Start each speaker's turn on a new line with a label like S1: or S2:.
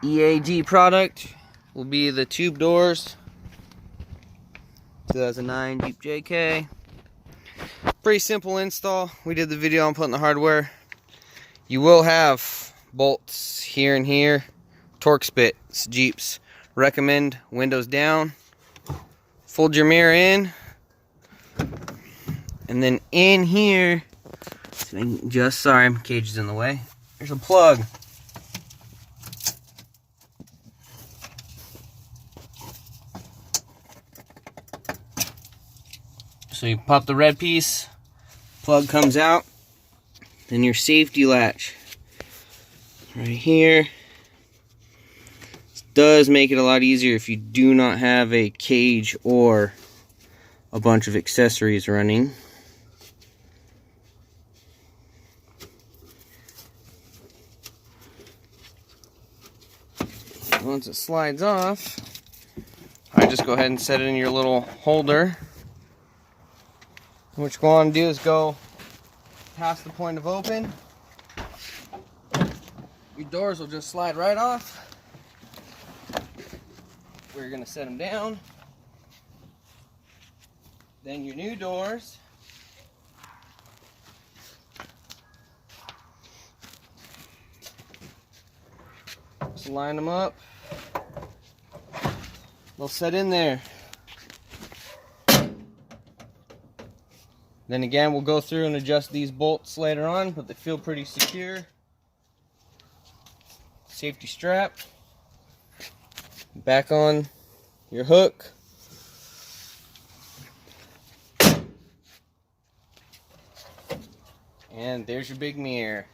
S1: EAG product will be the tube doors. 2009 Jeep JK. Pretty simple install. We did the video on putting the hardware. You will have bolts here and here. Torque spits, Jeeps. Recommend windows down. Fold your mirror in. And then in here, sorry, my cage is in the way. There's a plug. So you pop the red piece, plug comes out, then your safety latch right here. This does make it a lot easier if you do not have a cage or a bunch of accessories running. Once it slides off, I just go ahead and set it in your little holder. What you want to do is go past the point of open. Your doors will just slide right off. We're going to set them down. Then your new doors. Just line them up. They'll set in there. Then again, we'll go through and adjust these bolts later on, but they feel pretty secure. Safety strap. Back on your hook. And there's your big mirror.